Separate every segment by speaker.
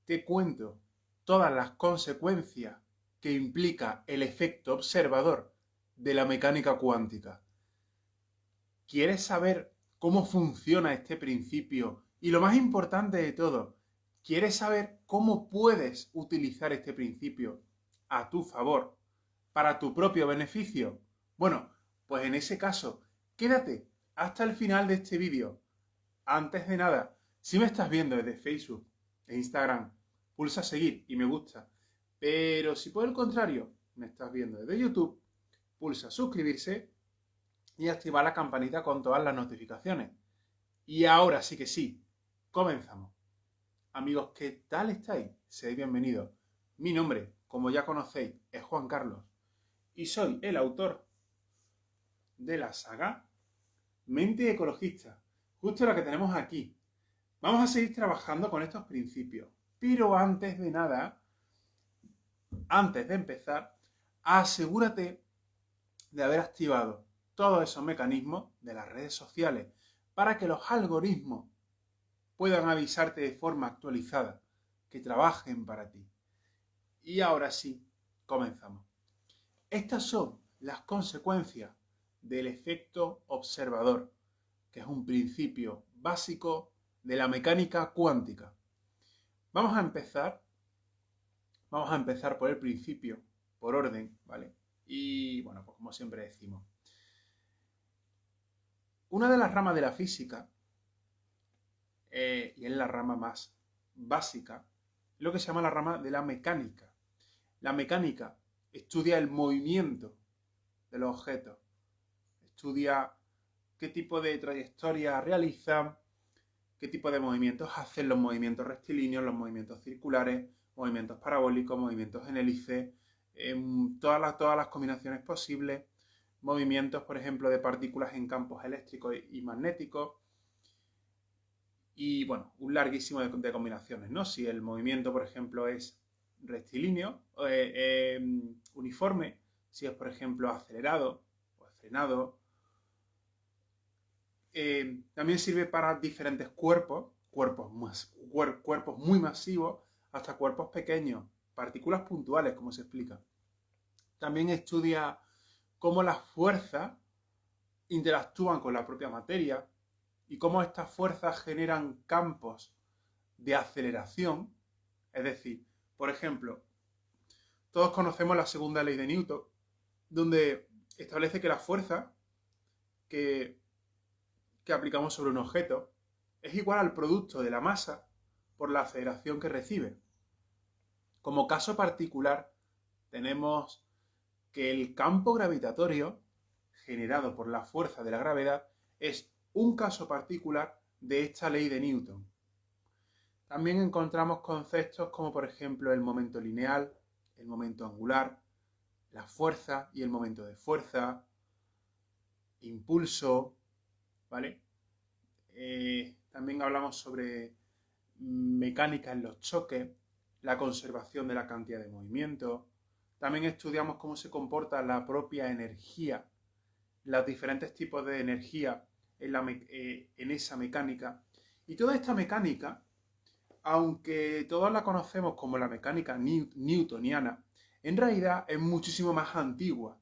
Speaker 1: te cuento todas las consecuencias que implica el efecto observador de la mecánica cuántica. ¿Quieres saber cómo funciona este principio? Y lo más importante de todo, ¿quieres saber cómo puedes utilizar este principio a tu favor, para tu propio beneficio? Bueno, pues en ese caso, quédate hasta el final de este vídeo. Antes de nada, si me estás viendo desde Facebook e Instagram, pulsa seguir y me gusta. Pero si por el contrario me estás viendo desde YouTube, pulsa suscribirse y activar la campanita con todas las notificaciones. Y ahora sí que sí, comenzamos. Amigos, ¿qué tal estáis? Sed bienvenidos. Mi nombre, como ya conocéis, es Juan Carlos y soy el autor de la saga Mente Ecologista, justo la que tenemos aquí. Vamos a seguir trabajando con estos principios, pero antes de nada, antes de empezar, asegúrate de haber activado todos esos mecanismos de las redes sociales para que los algoritmos puedan avisarte de forma actualizada, que trabajen para ti. Y ahora sí, comenzamos. Estas son las consecuencias del efecto observador, que es un principio básico de la mecánica cuántica. Vamos a empezar por el principio, por orden, ¿vale? Y bueno, pues como siempre decimos, una de las ramas de la física, y es la rama más básica, es lo que se llama la rama de la mecánica. La mecánica estudia el movimiento de los objetos, estudia qué tipo de trayectoria realizan, qué tipo de movimientos hacen, los movimientos rectilíneos, los movimientos circulares, movimientos parabólicos, movimientos en hélice, todas las combinaciones posibles, movimientos, por ejemplo, de partículas en campos eléctricos y magnéticos, y bueno, un larguísimo de combinaciones, ¿no? Si el movimiento, por ejemplo, es rectilíneo, uniforme, si es, por ejemplo, acelerado o frenado. También sirve para diferentes cuerpos muy masivos, hasta cuerpos pequeños, partículas puntuales, como se explica. También estudia cómo las fuerzas interactúan con la propia materia y cómo estas fuerzas generan campos de aceleración. Es decir, por ejemplo, todos conocemos la segunda ley de Newton, donde establece que la fuerza que aplicamos sobre un objeto es igual al producto de la masa por la aceleración que recibe. Como caso particular, tenemos que el campo gravitatorio generado por la fuerza de la gravedad es un caso particular de esta ley de Newton. También encontramos conceptos como por ejemplo el momento lineal, el momento angular, la fuerza y el momento de fuerza, impulso, ¿vale? También hablamos sobre mecánica en los choques, la conservación de la cantidad de movimiento. También estudiamos cómo se comporta la propia energía, los diferentes tipos de energía en esa mecánica. Y toda esta mecánica, aunque todos la conocemos como la mecánica newtoniana, en realidad es muchísimo más antigua.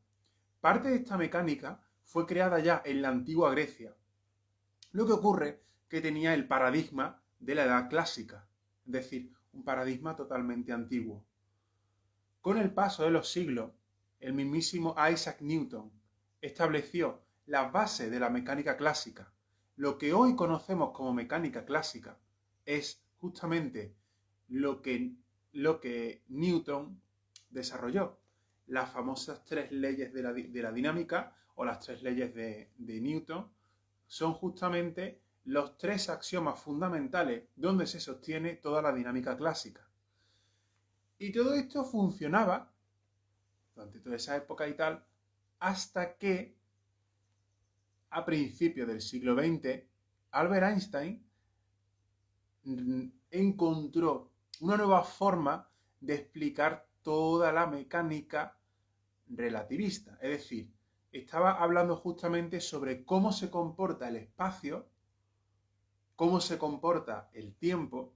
Speaker 1: Parte de esta mecánica fue creada ya en la antigua Grecia. Lo que ocurre es que tenía el paradigma de la edad clásica, es decir, un paradigma totalmente antiguo. Con el paso de los siglos, el mismísimo Isaac Newton estableció las bases de la mecánica clásica. Lo que hoy conocemos como mecánica clásica es justamente lo que Newton desarrolló. Las famosas tres leyes de la dinámica o las tres leyes de Newton son justamente los tres axiomas fundamentales donde se sostiene toda la dinámica clásica. Y todo esto funcionaba durante toda esa época y tal, hasta que a principios del siglo XX, Albert Einstein encontró una nueva forma de explicar toda la mecánica relativista. Es decir, estaba hablando justamente sobre cómo se comporta el espacio, cómo se comporta el tiempo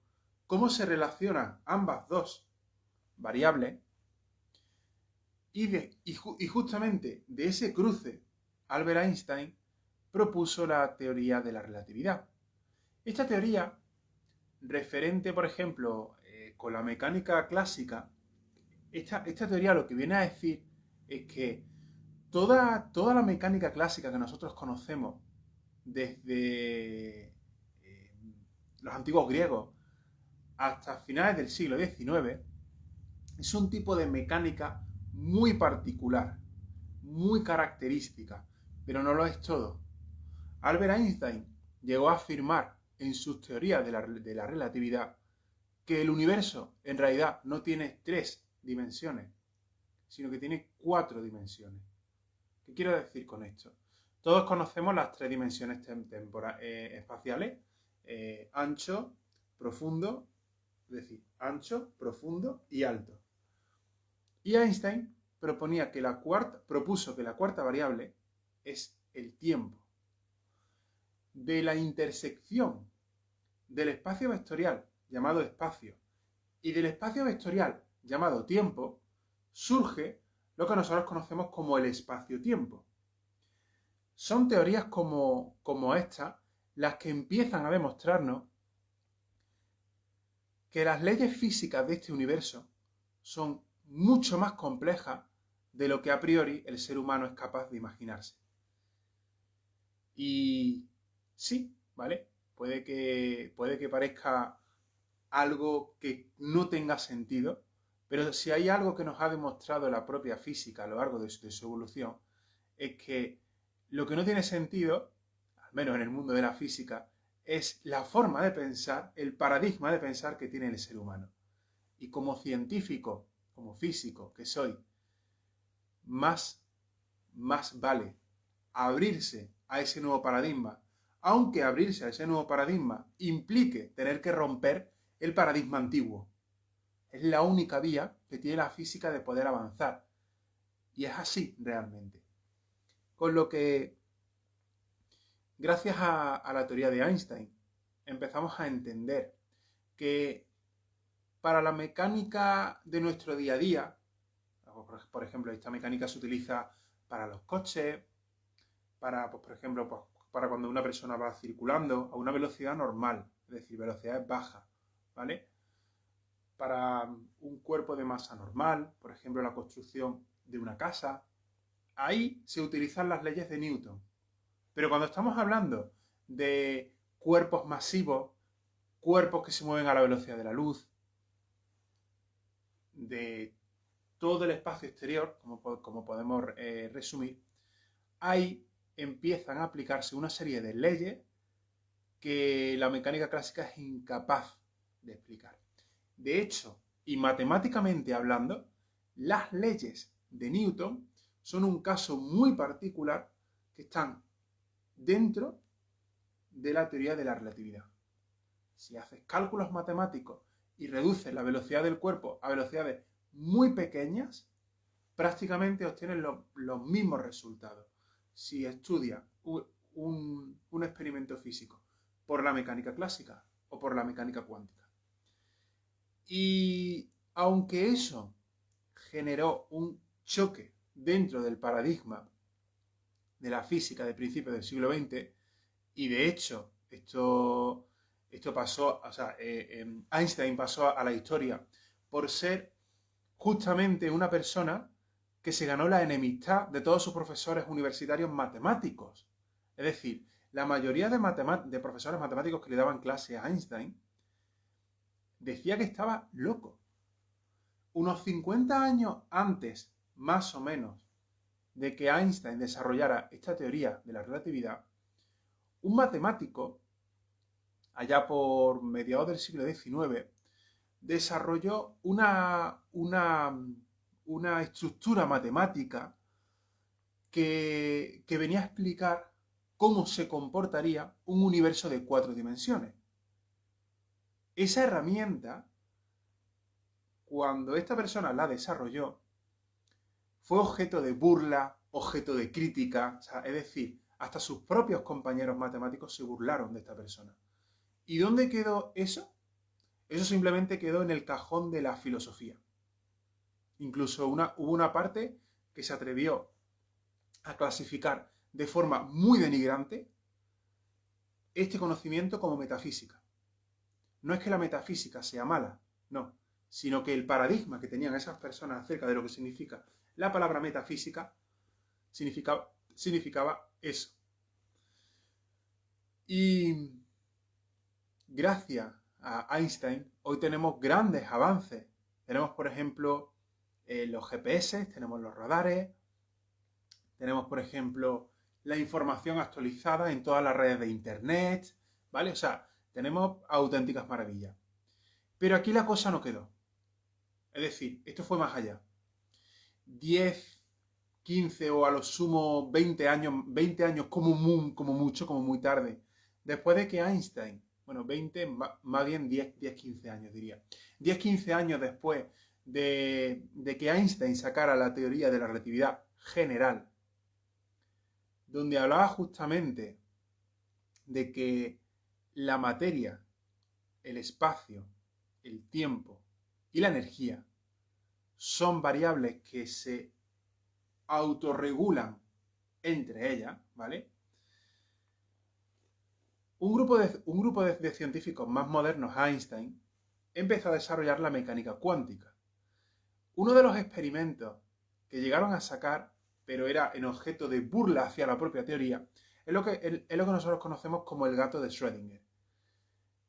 Speaker 1: cómo se relacionan ambas dos variables y justamente de ese cruce Albert Einstein propuso la teoría de la relatividad. Esta teoría, referente, por ejemplo, con la mecánica clásica, esta teoría lo que viene a decir es que toda la mecánica clásica que nosotros conocemos desde los antiguos griegos hasta finales del siglo XIX es un tipo de mecánica muy particular, muy característica, pero no lo es todo. Albert Einstein llegó a afirmar en sus teorías de la relatividad que el universo en realidad no tiene 3 dimensiones, sino que tiene 4 dimensiones. ¿Qué quiero decir con esto? Todos conocemos las 3 dimensiones espaciales, ancho, profundo, es decir, ancho, profundo y alto. Y Einstein propuso que la cuarta variable es el tiempo. De la intersección del espacio vectorial, llamado espacio, y del espacio vectorial, llamado tiempo, surge lo que nosotros conocemos como el espacio-tiempo. Son teorías como esta las que empiezan a demostrarnos que las leyes físicas de este universo son mucho más complejas de lo que a priori el ser humano es capaz de imaginarse. Y sí, ¿vale? Puede que parezca algo que no tenga sentido, pero si hay algo que nos ha demostrado la propia física a lo largo de su evolución, es que lo que no tiene sentido, al menos en el mundo de la física, es la forma de pensar, el paradigma de pensar que tiene el ser humano. Y como científico, como físico que soy, más vale abrirse a ese nuevo paradigma, aunque abrirse a ese nuevo paradigma implique tener que romper el paradigma antiguo. Es la única vía que tiene la física de poder avanzar. Y es así realmente. Con lo que, gracias a la teoría de Einstein, empezamos a entender que para la mecánica de nuestro día a día, por ejemplo, esta mecánica se utiliza para los coches, por ejemplo, para cuando una persona va circulando a una velocidad normal, es decir, velocidades bajas, ¿vale? Para un cuerpo de masa normal, por ejemplo, la construcción de una casa, ahí se utilizan las leyes de Newton. Pero cuando estamos hablando de cuerpos masivos, cuerpos que se mueven a la velocidad de la luz, de todo el espacio exterior, como podemos resumir, ahí empiezan a aplicarse una serie de leyes que la mecánica clásica es incapaz de explicar. De hecho, y matemáticamente hablando, las leyes de Newton son un caso muy particular que están dentro de la teoría de la relatividad. Si haces cálculos matemáticos y reduces la velocidad del cuerpo a velocidades muy pequeñas, prácticamente obtienes los mismos resultados. Si estudias un experimento físico por la mecánica clásica o por la mecánica cuántica. Y aunque eso generó un choque dentro del paradigma de la física de principios del siglo XX, y de hecho esto pasó, o sea, Einstein pasó a la historia por ser justamente una persona que se ganó la enemistad de todos sus profesores universitarios matemáticos. Es decir, la mayoría de profesores matemáticos que le daban clase a Einstein decía que estaba loco. Unos 50 años antes, más o menos, de que Einstein desarrollara esta teoría de la relatividad, un matemático, allá por mediados del siglo XIX, desarrolló una estructura matemática que venía a explicar cómo se comportaría un universo de 4 dimensiones. Esa herramienta, cuando esta persona la desarrolló, fue objeto de burla, objeto de crítica, o sea, es decir, hasta sus propios compañeros matemáticos se burlaron de esta persona. ¿Y dónde quedó eso? Eso simplemente quedó en el cajón de la filosofía. Incluso hubo una parte que se atrevió a clasificar de forma muy denigrante este conocimiento como metafísica. No es que la metafísica sea mala, no, sino que el paradigma que tenían esas personas acerca de lo que significa la palabra metafísica significaba eso. Y gracias a Einstein, hoy tenemos grandes avances. Tenemos, por ejemplo, los GPS, tenemos los radares, tenemos, por ejemplo, la información actualizada en todas las redes de Internet, ¿vale? O sea, tenemos auténticas maravillas. Pero aquí la cosa no quedó. Es decir, esto fue más allá. 10, 15 o a lo sumo 20 años como mucho, como muy tarde, después de que Einstein, bueno, 20, más bien 10, 15 años diría, 10, 15 años después de que Einstein sacara la teoría de la relatividad general, donde hablaba justamente de que la materia, el espacio, el tiempo y la energía son variables que se autorregulan entre ellas, ¿vale? Un grupo de científicos más modernos, Einstein, empezó a desarrollar la mecánica cuántica. Uno de los experimentos que llegaron a sacar, pero era en objeto de burla hacia la propia teoría, es lo que nosotros conocemos como el gato de Schrödinger.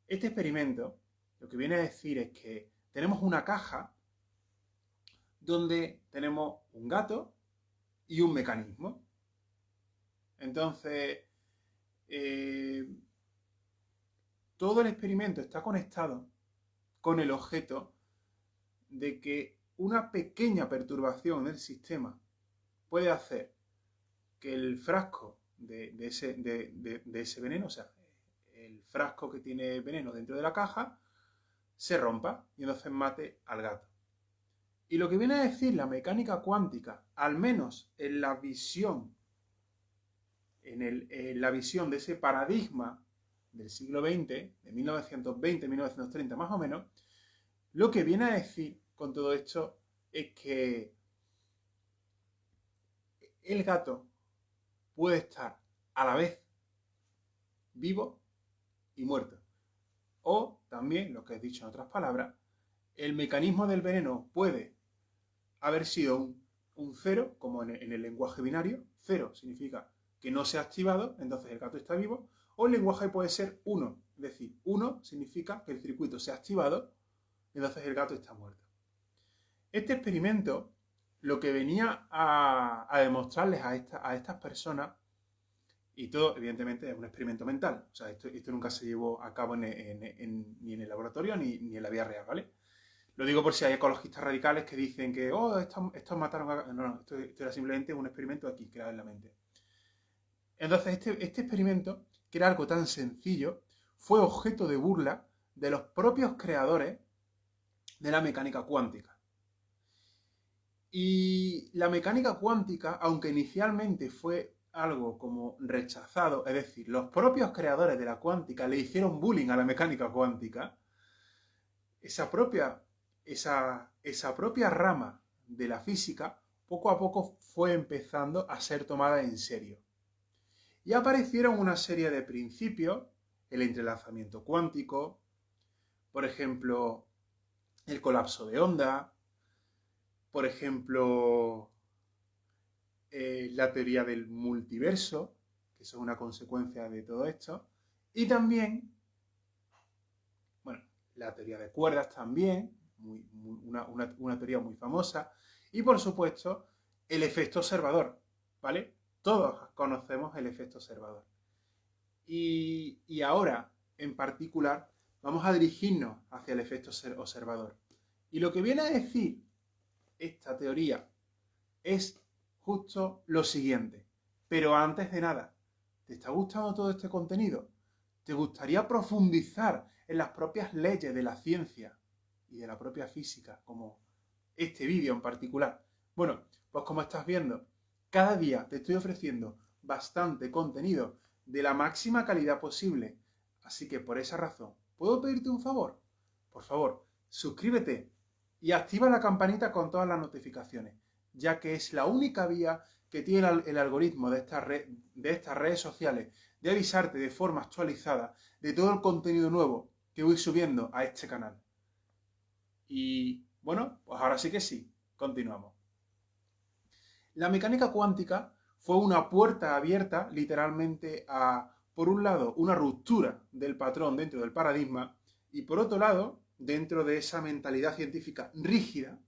Speaker 1: Este experimento lo que viene a decir es que tenemos una caja donde tenemos un gato y un mecanismo. Entonces, todo el experimento está conectado con el objeto de que una pequeña perturbación del sistema puede hacer que el frasco de ese veneno, o sea, el frasco que tiene veneno dentro de la caja, se rompa y entonces mate al gato. Y lo que viene a decir la mecánica cuántica, al menos en la visión, en la visión de ese paradigma del siglo XX, de 1920, 1930 más o menos, lo que viene a decir con todo esto es que el gato puede estar a la vez vivo y muerto. O también, lo que he dicho en otras palabras, el mecanismo del veneno puede haber sido un cero, como en el lenguaje binario. Cero significa que no se ha activado, entonces el gato está vivo. O el lenguaje puede ser 1, es decir, 1 significa que el circuito se ha activado, entonces el gato está muerto. Este experimento lo que venía a demostrarles a estas personas, y todo evidentemente es un experimento mental, o sea, esto nunca se llevó a cabo ni en el laboratorio ni en la vida real, ¿vale? Lo digo por si hay ecologistas radicales que dicen que, estos mataron a... No, esto era simplemente un experimento aquí, creado en la mente. Entonces, este experimento, que era algo tan sencillo, fue objeto de burla de los propios creadores de la mecánica cuántica. Y la mecánica cuántica, aunque inicialmente fue algo como rechazado, es decir, los propios creadores de la cuántica le hicieron bullying a la mecánica cuántica, esa propia rama de la física poco a poco fue empezando a ser tomada en serio. Y aparecieron una serie de principios, el entrelazamiento cuántico, por ejemplo, el colapso de onda, por ejemplo, la teoría del multiverso, que eso es una consecuencia de todo esto, y también, bueno, la teoría de cuerdas también, una teoría muy famosa, y por supuesto, el efecto observador, ¿vale? Todos conocemos el efecto observador. Y ahora, en particular, vamos a dirigirnos hacia el efecto observador. Y lo que viene a decir esta teoría es justo lo siguiente. Pero antes de nada, ¿te está gustando todo este contenido? ¿Te gustaría profundizar en las propias leyes de la ciencia y de la propia física, como este vídeo en particular? Bueno, pues como estás viendo, cada día te estoy ofreciendo bastante contenido de la máxima calidad posible. Así que por esa razón, ¿puedo pedirte un favor? por favor, suscríbete y activa la campanita con todas las notificaciones, ya que es la única vía que tiene el algoritmo de estas redes sociales de avisarte de forma actualizada de todo el contenido nuevo que voy subiendo a este canal. Y bueno, pues ahora sí que sí, continuamos. La mecánica cuántica fue una puerta abierta literalmente a, por un lado, una ruptura del patrón dentro del paradigma y por otro lado, dentro de esa mentalidad científica rígida,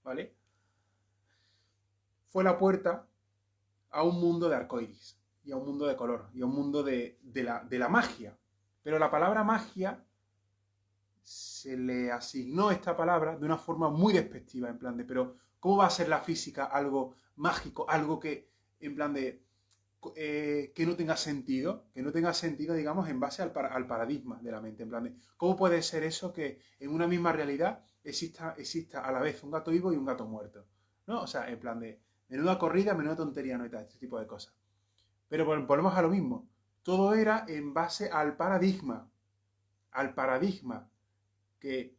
Speaker 1: ¿vale? Fue la puerta a un mundo de arcoíris y a un mundo de color y a un mundo de la magia. Pero la palabra magia se le asignó esta palabra de una forma muy despectiva, en plan de, pero ¿cómo va a ser la física algo mágico, algo que, en plan de, que no tenga sentido, digamos, en base al paradigma de la mente, en plan de, ¿cómo puede ser eso que en una misma realidad exista a la vez un gato vivo y un gato muerto? ¿No? O sea, en plan de, menuda corrida, menuda tontería, ¿no? Y tal, este tipo de cosas. Pero volvemos a lo mismo. Todo era en base al paradigma que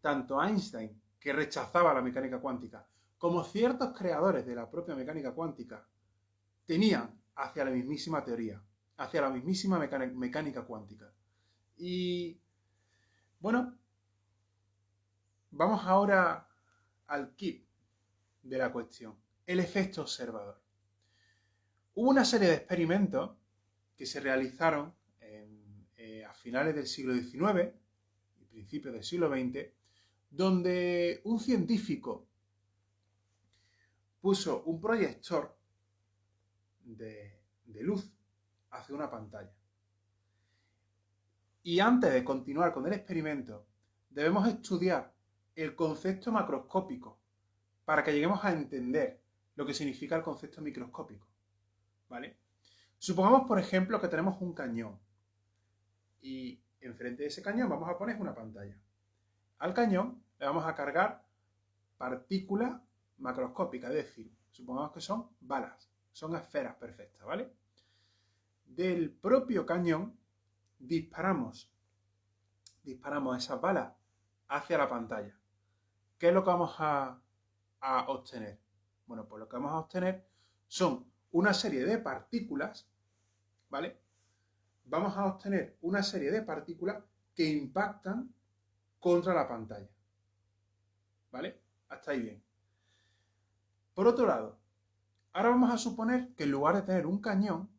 Speaker 1: tanto Einstein, que rechazaba la mecánica cuántica, como ciertos creadores de la propia mecánica cuántica, tenían hacia la mismísima teoría, hacia la mismísima mecánica cuántica. Y bueno, vamos ahora al kit de la cuestión, el efecto observador. Hubo una serie de experimentos que se realizaron a finales del siglo XIX y principios del siglo XX, donde un científico puso un proyector de luz hacia una pantalla. Y antes de continuar con el experimento, debemos estudiar el concepto macroscópico para que lleguemos a entender lo que significa el concepto microscópico, ¿vale? Supongamos, por ejemplo, que tenemos un cañón y enfrente de ese cañón vamos a poner una pantalla. Al cañón le vamos a cargar partículas macroscópicas, es decir, supongamos que son balas, son esferas perfectas, ¿vale? Del propio cañón disparamos esas balas hacia la pantalla. ¿Qué es lo que vamos a obtener? Bueno, pues lo que vamos a obtener son una serie de partículas, ¿vale? Vamos a obtener una serie de partículas que impactan contra la pantalla, ¿vale? Hasta ahí bien. Por otro lado, ahora vamos a suponer que en lugar de tener un cañón,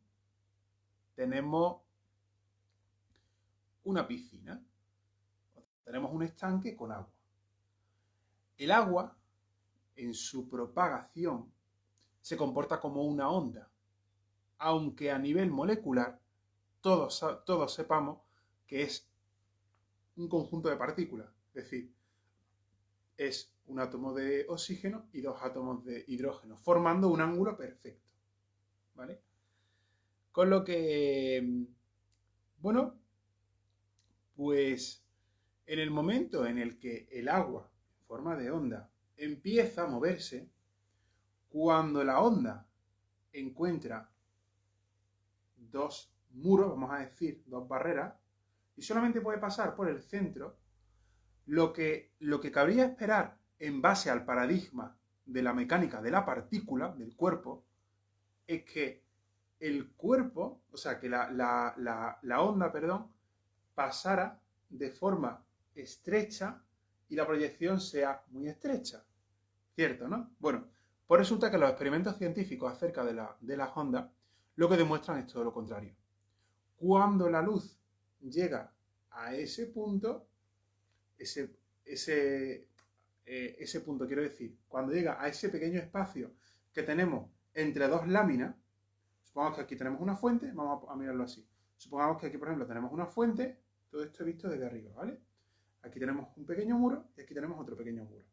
Speaker 1: tenemos una piscina, tenemos un estanque con agua. El agua, en su propagación, se comporta como una onda, aunque a nivel molecular todos sepamos que es un conjunto de partículas, es decir, es un átomo de oxígeno y dos átomos de hidrógeno, formando un ángulo perfecto, ¿vale? Con lo que, bueno, pues en el momento en el que el agua, en forma de onda, empieza a moverse, cuando la onda encuentra dos muros, vamos a decir, dos barreras, y solamente puede pasar por el centro, lo que cabría esperar en base al paradigma de la mecánica de la partícula, del cuerpo, es que el cuerpo, o sea, que la onda, perdón, pasara de forma estrecha y la proyección sea muy estrecha. ¿Cierto, no? Bueno, pues resulta que los experimentos científicos acerca de las ondas lo que demuestran es todo lo contrario. Cuando la luz llega a ese punto, ese punto, quiero decir, cuando llega a ese pequeño espacio que tenemos entre dos láminas, supongamos que aquí tenemos una fuente, vamos a mirarlo así. Supongamos que aquí, por ejemplo, tenemos una fuente, todo esto visto desde arriba, ¿vale? Aquí tenemos un pequeño muro y aquí tenemos otro pequeño muro.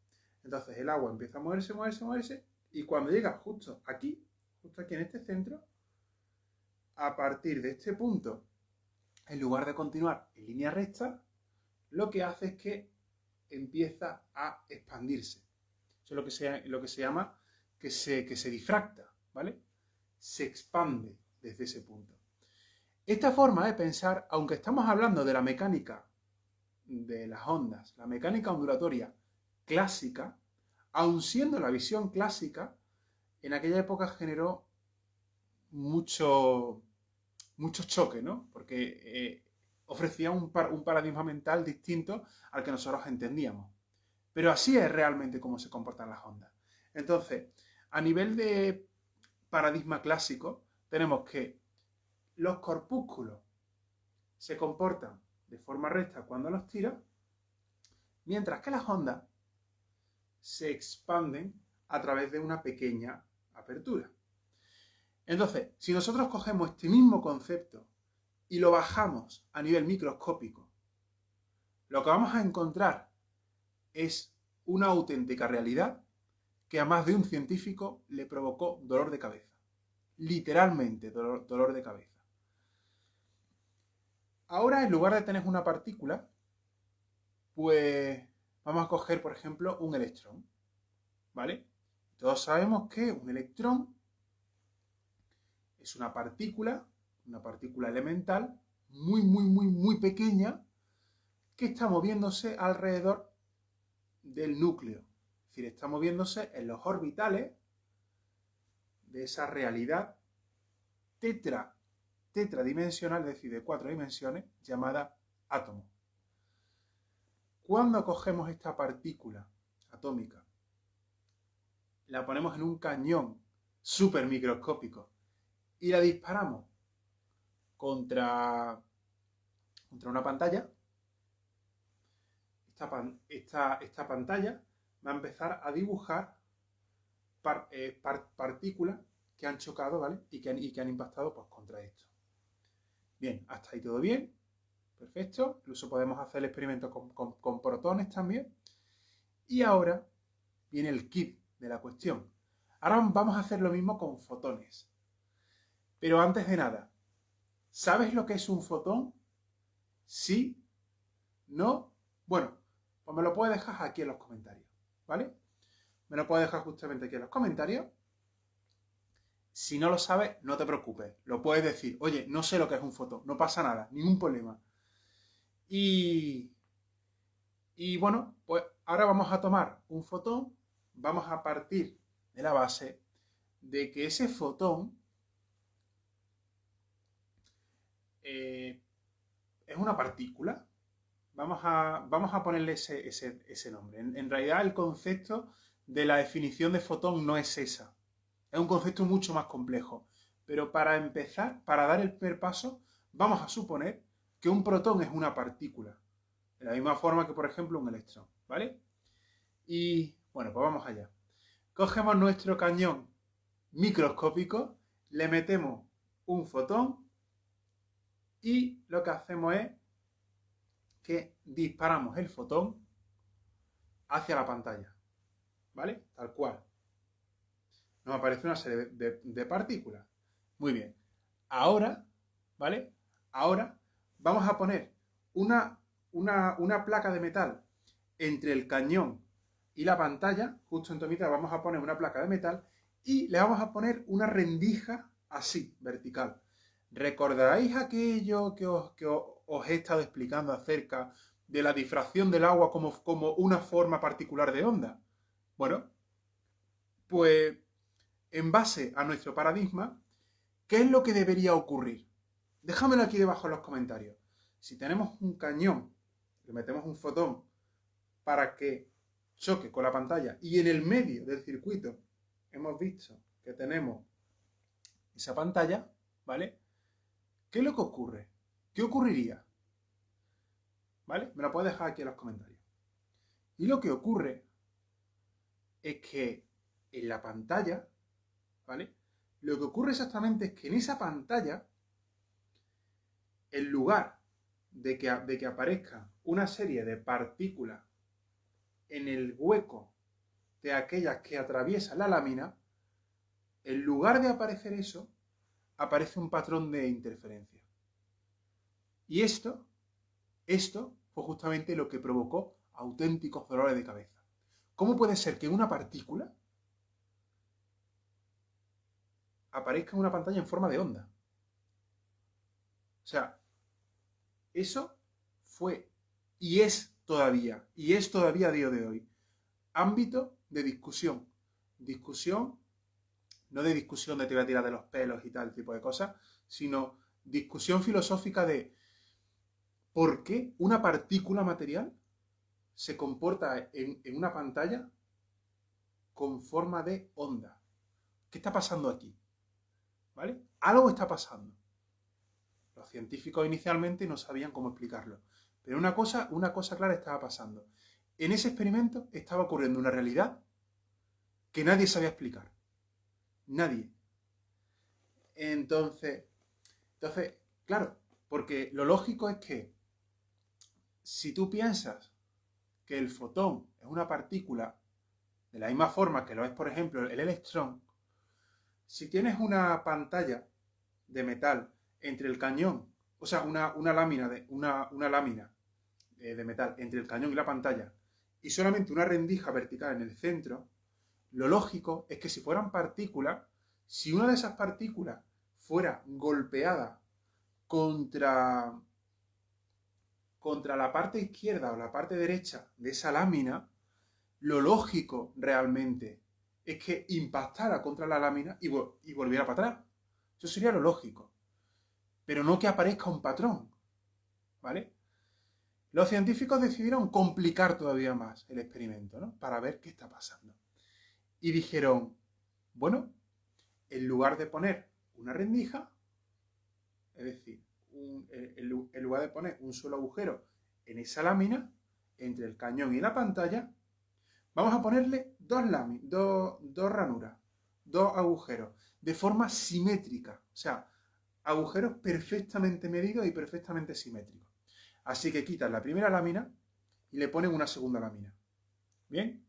Speaker 1: Entonces el agua empieza a moverse, y cuando llega justo aquí en este centro, a partir de este punto, en lugar de continuar en línea recta, lo que hace es que empieza a expandirse. Eso es lo que se llama que se difracta, ¿vale? Se expande desde ese punto. Esta forma de pensar, aunque estamos hablando de la mecánica de las ondas, la mecánica ondulatoria clásica, aun siendo la visión clásica, en aquella época generó mucho, mucho choque, ¿no? Porque ofrecía un paradigma mental distinto al que nosotros entendíamos. Pero así es realmente cómo se comportan las ondas. Entonces, a nivel de paradigma clásico, tenemos que los corpúsculos se comportan de forma recta cuando los tiras, mientras que las ondas se expanden a través de una pequeña apertura. Entonces, si nosotros cogemos este mismo concepto y lo bajamos a nivel microscópico, lo que vamos a encontrar es una auténtica realidad que a más de un científico le provocó dolor de cabeza. Literalmente dolor de cabeza. Ahora, en lugar de tener una partícula, pues vamos a coger, por ejemplo, un electrón. ¿Vale? Todos sabemos que un electrón es una partícula elemental muy pequeña que está moviéndose alrededor del núcleo. Es decir, está moviéndose en los orbitales de esa realidad tetradimensional, es decir, de 4 dimensiones, llamada átomo. Cuando cogemos esta partícula atómica, la ponemos en un cañón súper microscópico y la disparamos contra una pantalla, esta pantalla va a empezar a dibujar partículas que han chocado, ¿vale? Y que han impactado pues, contra esto. Bien, hasta ahí todo bien. Perfecto. Incluso podemos hacer el experimento con protones también. Y ahora viene el kit de la cuestión. Ahora vamos a hacer lo mismo con fotones. Pero antes de nada, ¿sabes lo que es un fotón? ¿Sí? ¿No? Bueno, pues me lo puedes dejar aquí en los comentarios, ¿vale? Me lo puedes dejar justamente aquí en los comentarios. Si no lo sabes, no te preocupes. Lo puedes decir, oye, no sé lo que es un fotón. No pasa nada, ningún problema. Y bueno, pues ahora vamos a tomar un fotón. Vamos a partir de la base de que ese fotón es una partícula. Vamos a ponerle ese nombre. En realidad el concepto de la definición de fotón no es esa. Es un concepto mucho más complejo. Pero para empezar, para dar el primer paso, vamos a suponer que un protón es una partícula. De la misma forma que, por ejemplo, un electrón. ¿Vale? Y bueno, pues vamos allá. Cogemos nuestro cañón microscópico, le metemos un fotón y lo que hacemos es que disparamos el fotón hacia la pantalla, ¿vale? Tal cual. Nos aparece una serie de partículas. Muy bien. Ahora, ¿vale? Ahora vamos a poner una placa de metal entre el cañón y la pantalla. Justo en mitad vamos a poner una placa de metal y le vamos a poner una rendija así, vertical. ¿Recordaréis aquello que os he estado explicando acerca de la difracción del agua como una forma particular de onda? Bueno, pues en base a nuestro paradigma, ¿qué es lo que debería ocurrir? Déjamelo aquí debajo en los comentarios. Si tenemos un cañón, le metemos un fotón para que choque con la pantalla y en el medio del circuito hemos visto que tenemos esa pantalla, ¿vale? ¿Qué es lo que ocurre? ¿Qué ocurriría? ¿Vale? Me lo puedes dejar aquí en los comentarios. Y lo que ocurre es que en la pantalla, ¿vale? Lo que ocurre exactamente es que en esa pantalla, en lugar de que aparezca una serie de partículas en el hueco de aquellas que atraviesan la lámina, en lugar de aparecer eso, aparece un patrón de interferencia. Y esto fue justamente lo que provocó auténticos dolores de cabeza. ¿Cómo puede ser que una partícula aparezca en una pantalla en forma de onda? O sea, eso fue y es todavía a día de hoy, ámbito de discusión. Discusión, no de discusión de te voy a tirar de los pelos y tal tipo de cosas, sino discusión filosófica de por qué una partícula material se comporta en una pantalla con forma de onda. ¿Qué está pasando aquí? ¿Vale? Algo está pasando. Los científicos inicialmente no sabían cómo explicarlo. Pero una cosa clara estaba pasando. En ese experimento estaba ocurriendo una realidad que nadie sabía explicar. Nadie. Entonces, claro, porque lo lógico es que si tú piensas que el fotón es una partícula de la misma forma que lo es, por ejemplo, el electrón, si tienes una pantalla de metal entre el cañón, o sea, una lámina de metal entre el cañón y la pantalla, y solamente una rendija vertical en el centro, lo lógico es que si fueran partículas, si una de esas partículas fuera golpeada contra la parte izquierda o la parte derecha de esa lámina, lo lógico realmente es que impactara contra la lámina y volviera para atrás. Eso sería lo lógico. Pero no que aparezca un patrón. ¿Vale? Los científicos decidieron complicar todavía más el experimento, ¿no? Para ver qué está pasando. Y dijeron, bueno, en lugar de poner una rendija, es decir, en lugar de poner un solo agujero en esa lámina, entre el cañón y la pantalla, vamos a ponerle dos ranuras, dos agujeros, de forma simétrica. O sea, agujeros perfectamente medidos y perfectamente simétricos. Así que quitan la primera lámina y le ponen una segunda lámina. ¿Bien?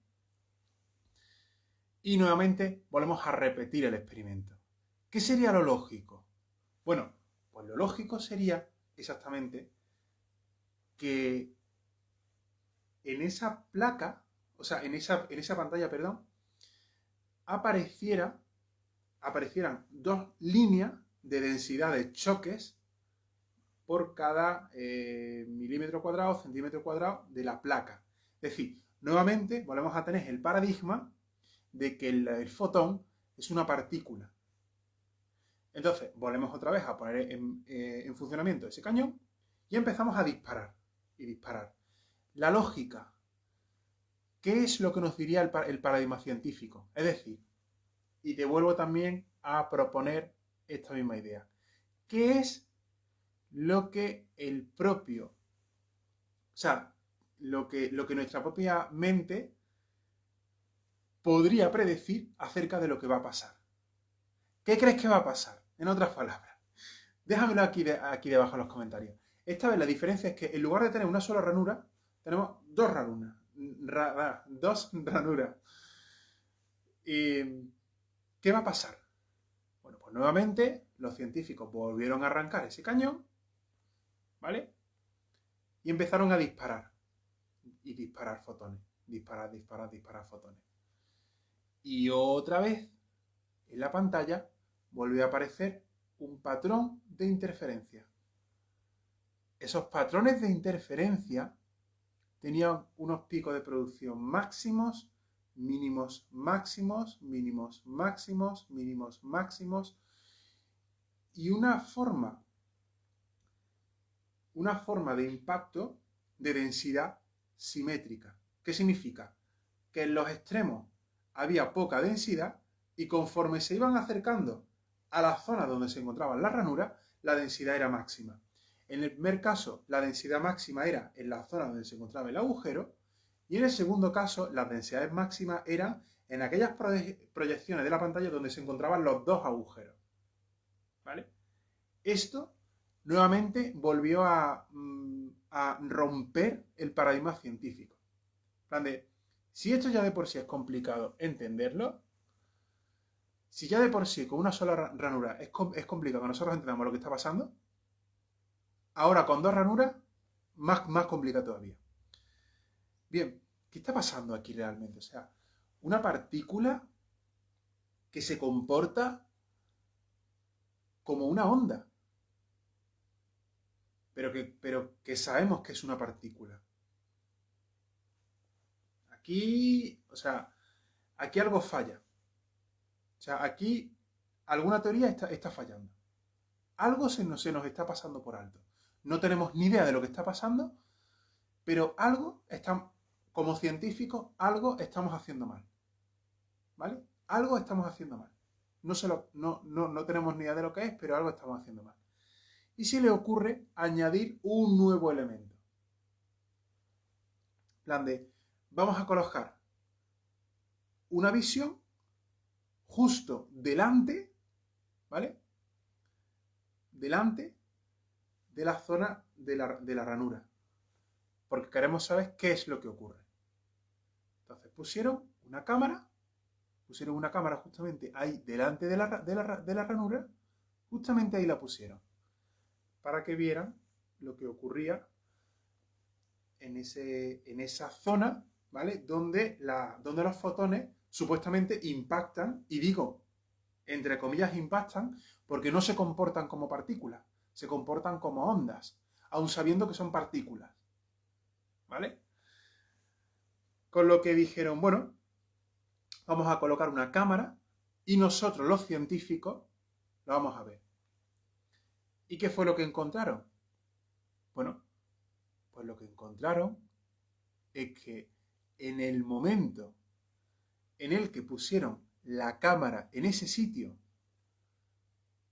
Speaker 1: Y nuevamente volvemos a repetir el experimento. ¿Qué sería lo lógico? Bueno, pues lo lógico sería exactamente que en esa placa, o sea, en esa pantalla, perdón, aparecieran dos líneas de densidad de choques por cada milímetro cuadrado, centímetro cuadrado de la placa. Es decir, nuevamente volvemos a tener el paradigma de que el fotón es una partícula. Entonces, volvemos otra vez a poner en funcionamiento ese cañón y empezamos a disparar y disparar. La lógica, ¿qué es lo que nos diría el paradigma científico? Es decir, y te vuelvo también a proponer esta misma idea. ¿Qué es lo que lo que nuestra propia mente podría predecir acerca de lo que va a pasar? ¿Qué crees que va a pasar? En otras palabras, déjamelo aquí debajo en los comentarios. Esta vez la diferencia es que en lugar de tener una sola ranura, tenemos dos ranuras. Dos ranuras. ¿Qué va a pasar? Bueno, pues nuevamente los científicos volvieron a arrancar ese cañón, ¿vale? Y empezaron a disparar. Y disparar fotones. Disparar fotones. Y otra vez, en la pantalla, volvió a aparecer un patrón de interferencia. Esos patrones de interferencia tenían unos picos de producción máximos, mínimos máximos, mínimos máximos, mínimos máximos, y una forma de impacto de densidad simétrica. ¿Qué significa? Que en los extremos había poca densidad y conforme se iban acercando a la zona donde se encontraban las ranuras, la densidad era máxima. En el primer caso, la densidad máxima era en la zona donde se encontraba el agujero, y en el segundo caso, las densidades máximas eran en aquellas proyecciones de la pantalla donde se encontraban los dos agujeros. ¿Vale? Esto nuevamente volvió a romper el paradigma científico. En plan de, si esto ya de por sí es complicado entenderlo, si ya de por sí con una sola ranura es complicado que nosotros entendamos lo que está pasando, ahora con dos ranuras, más complicado todavía. Bien, ¿qué está pasando aquí realmente? O sea, una partícula que se comporta como una onda, pero que sabemos que es una partícula. aquí, o sea, aquí algo falla. O sea, aquí alguna teoría está fallando. Algo se nos está pasando por alto. No tenemos ni idea de lo que está pasando, pero como científicos, algo estamos haciendo mal. ¿Vale? Algo estamos haciendo mal. No tenemos ni idea de lo que es, pero algo estamos haciendo mal. Y se le ocurre añadir un nuevo elemento. En plan de, vamos a colocar una visión justo delante, ¿vale? Delante de la zona de la ranura. Porque queremos saber qué es lo que ocurre. Entonces pusieron una cámara justamente ahí delante de la ranura, justamente ahí la pusieron, para que vieran lo que ocurría en esa zona, ¿vale? Donde los fotones supuestamente impactan, y digo, entre comillas, impactan, porque no se comportan como partículas, se comportan como ondas, aun sabiendo que son partículas, ¿vale? Con lo que dijeron, bueno, vamos a colocar una cámara y nosotros, los científicos, lo vamos a ver. ¿Y qué fue lo que encontraron? Bueno, pues lo que encontraron es que en el momento en el que pusieron la cámara en ese sitio,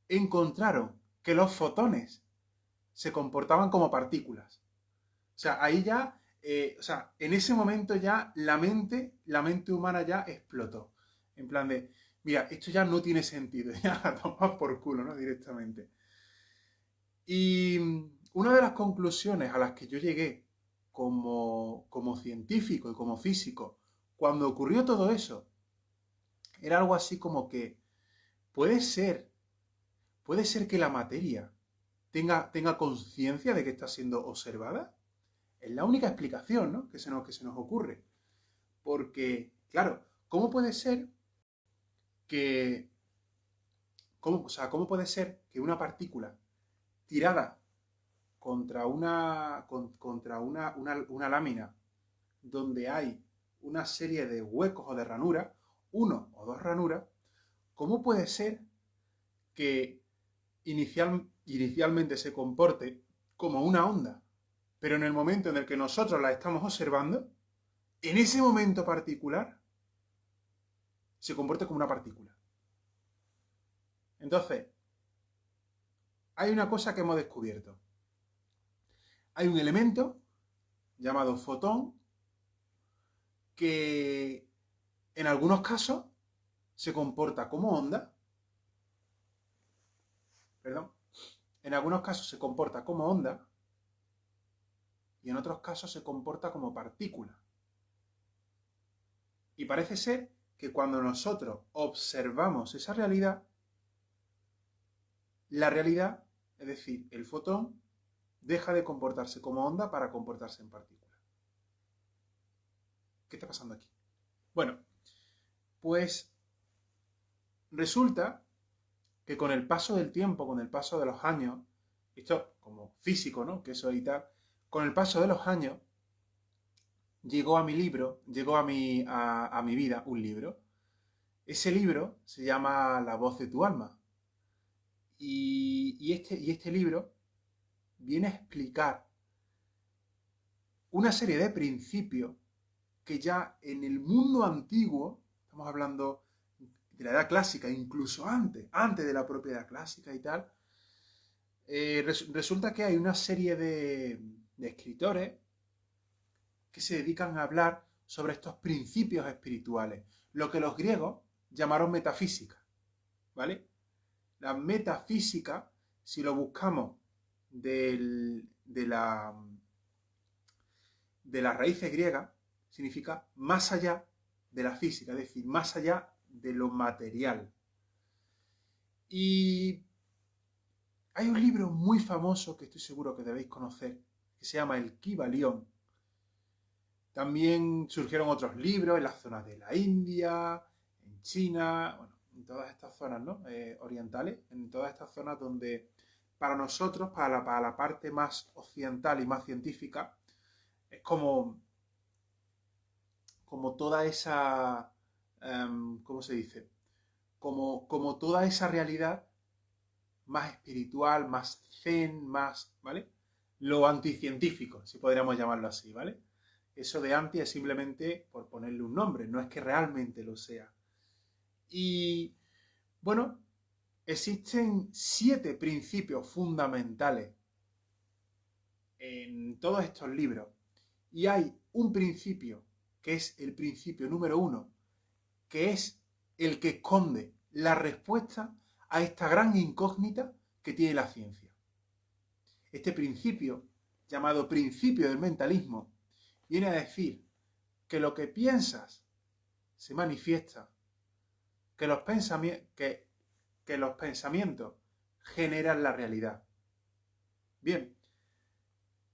Speaker 1: encontraron que los fotones se comportaban como partículas. O sea, ahí ya, en ese momento ya la mente humana ya explotó. En plan de, mira, esto ya no tiene sentido, ya la tomas por culo, ¿no? Directamente. Y una de las conclusiones a las que yo llegué como científico y como físico, cuando ocurrió todo eso, era algo así como que puede ser que la materia tenga conciencia de que está siendo observada. Es la única explicación, ¿no? que se nos ocurre. Porque, claro, ¿cómo puede ser que... ¿Cómo puede ser que una partícula tirada contra una lámina donde hay una serie de huecos o de ranuras, uno o dos ranuras, ¿cómo puede ser que inicialmente se comporte como una onda, pero en el momento en el que nosotros la estamos observando, en ese momento particular, se comporte como una partícula? Entonces, hay una cosa que hemos descubierto. Hay un elemento llamado fotón que en algunos casos se comporta como onda. Perdón. En algunos casos se comporta como onda y en otros casos se comporta como partícula. Y parece ser que cuando nosotros observamos esa realidad, la realidad, es decir, el fotón, deja de comportarse como onda para comportarse en partícula. ¿Qué está pasando aquí? Bueno, pues resulta que con el paso del tiempo, con el paso de los años, esto como físico, ¿no? Que eso y tal, con el paso de los años, llegó a mi vida un libro. Ese libro se llama La voz de tu alma. Y este libro viene a explicar una serie de principios que ya en el mundo antiguo, estamos hablando de la edad clásica, incluso antes de la propia edad clásica y tal, resulta que hay una serie de escritores que se dedican a hablar sobre estos principios espirituales, lo que los griegos llamaron metafísica, ¿vale? La metafísica, si lo buscamos de las raíces griegas, significa más allá de la física, es decir, más allá de lo material. Y hay un libro muy famoso que estoy seguro que debéis conocer, que se llama El Kybalión. También surgieron otros libros en las zonas de la India, en China, bueno, en todas estas zonas, ¿no? Orientales, en todas estas zonas donde para nosotros, para la parte más occidental y más científica, es como como toda esa, ¿cómo se dice? Como toda esa realidad más espiritual, más zen, más, ¿vale? Lo anticientífico, si podríamos llamarlo así, ¿vale? Eso de anti es simplemente por ponerle un nombre, no es que realmente lo sea. Y bueno, existen 7 principios fundamentales en todos estos libros. Y hay un principio, que es el principio número 1, que es el que esconde la respuesta a esta gran incógnita que tiene la ciencia. Este principio, llamado principio del mentalismo, viene a decir que lo que piensas se manifiesta, que los pensamientos generan la realidad. Bien,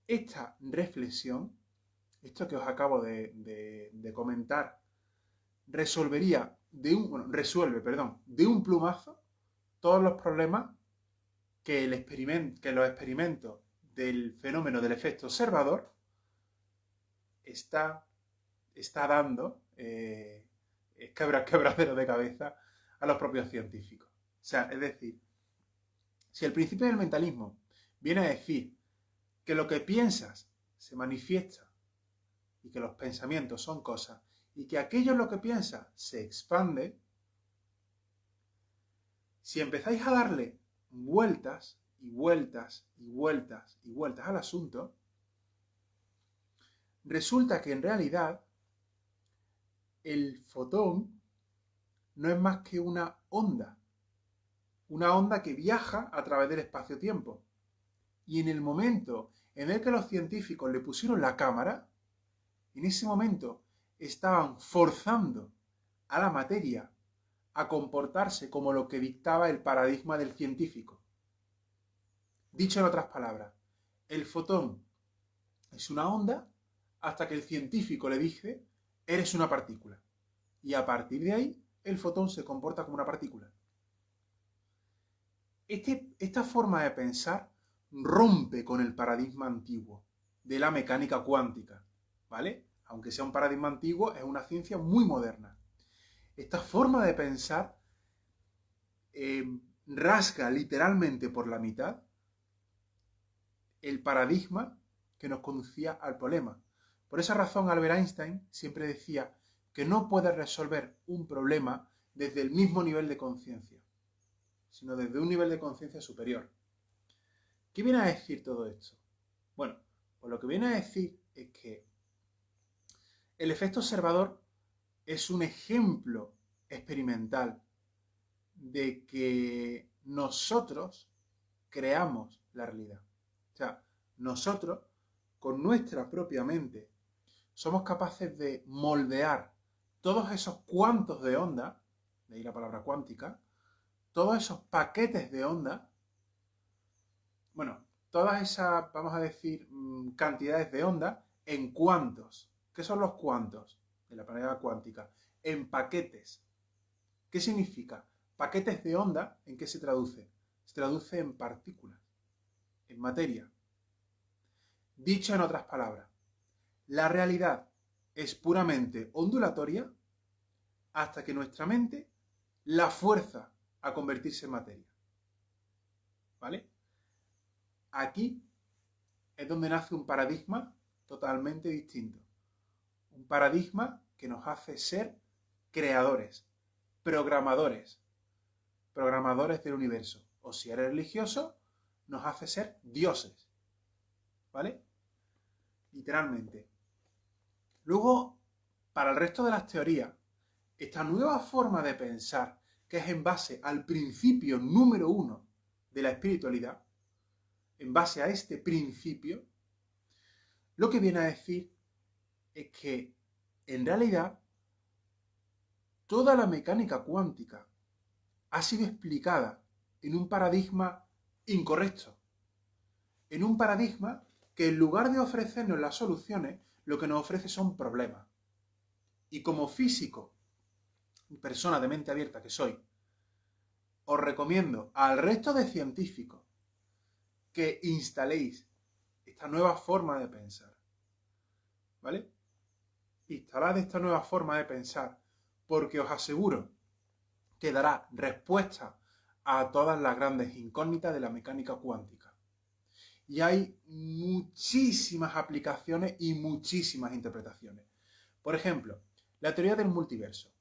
Speaker 1: esta reflexión, esto que os acabo de comentar, resuelve, de un plumazo todos los problemas que los experimentos del fenómeno del efecto observador está dando quebradero de cabeza a los propios científicos. O sea, es decir, si el principio del mentalismo viene a decir que lo que piensas se manifiesta y que los pensamientos son cosas y que aquello en lo que piensas se expande, si empezáis a darle vueltas y vueltas y vueltas y vueltas al asunto, resulta que en realidad el fotón no es más que una onda que viaja a través del espacio-tiempo. Y en el momento en el que los científicos le pusieron la cámara, en ese momento estaban forzando a la materia a comportarse como lo que dictaba el paradigma del científico. Dicho en otras palabras, el fotón es una onda hasta que el científico le dice, eres una partícula. Y a partir de ahí, el fotón se comporta como una partícula. Esta forma de pensar rompe con el paradigma antiguo de la mecánica cuántica, ¿vale? Aunque sea un paradigma antiguo, es una ciencia muy moderna. Esta forma de pensar rasga literalmente por la mitad el paradigma que nos conducía al problema. Por esa razón, Albert Einstein siempre decía que no puedes resolver un problema desde el mismo nivel de conciencia, sino desde un nivel de conciencia superior. ¿Qué viene a decir todo esto? Bueno, pues lo que viene a decir es que el efecto observador es un ejemplo experimental de que nosotros creamos la realidad. O sea, nosotros, con nuestra propia mente, somos capaces de moldear todos esos cuantos de onda, de ahí la palabra cuántica, todos esos paquetes de onda, bueno, todas esas, vamos a decir, cantidades de onda en cuantos. ¿Qué son los cuantos? De la palabra cuántica. En paquetes. ¿Qué significa? Paquetes de onda, ¿en qué se traduce? Se traduce en partículas, en materia. Dicho en otras palabras, la realidad es puramente ondulatoria hasta que nuestra mente la fuerza a convertirse en materia. ¿Vale? Aquí es donde nace un paradigma totalmente distinto. Un paradigma que nos hace ser creadores, programadores del universo. O si eres religioso, nos hace ser dioses. ¿Vale? Literalmente. Luego, para el resto de las teorías, esta nueva forma de pensar, que es en base al principio número 1 de la espiritualidad, en base a este principio, lo que viene a decir es que, en realidad, toda la mecánica cuántica ha sido explicada en un paradigma incorrecto. En un paradigma que, en lugar de ofrecernos las soluciones, lo que nos ofrece son problemas. Y como físico, persona de mente abierta que soy, os recomiendo al resto de científicos que instaléis esta nueva forma de pensar. ¿Vale? instalad esta nueva forma de pensar, porque os aseguro que dará respuesta a todas las grandes incógnitas de la mecánica cuántica. Y hay muchísimas aplicaciones y muchísimas interpretaciones. Por ejemplo, la teoría del multiverso.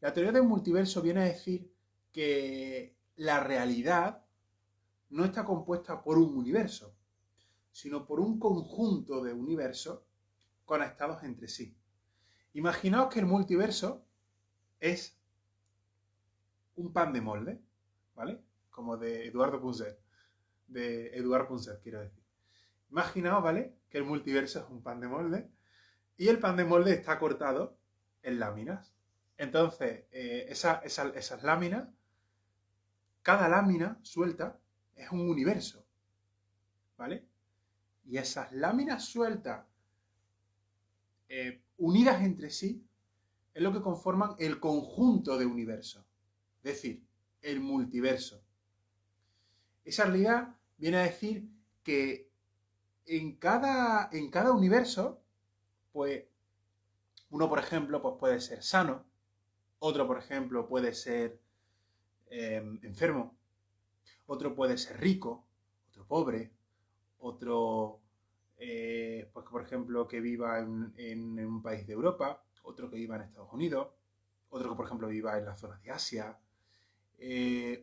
Speaker 1: La teoría del multiverso viene a decir que la realidad no está compuesta por un universo, sino por un conjunto de universos conectados entre sí. Imaginaos que el multiverso es un pan de molde, ¿vale? Como de Eduardo Punset, quiero decir. Imaginaos, ¿vale? Que el multiverso es un pan de molde y el pan de molde está cortado en láminas. Entonces, esas láminas, cada lámina suelta es un universo, ¿vale? Y esas láminas sueltas, unidas entre sí, es lo que conforman el conjunto de universos, es decir, el multiverso. Esa realidad viene a decir que en cada universo, pues, uno, por ejemplo, pues puede ser sano, otro, por ejemplo, puede ser enfermo, otro puede ser rico, otro pobre, otro, pues, por ejemplo, que viva en un país de Europa, otro que viva en Estados Unidos, otro que, por ejemplo, viva en la zona de Asia,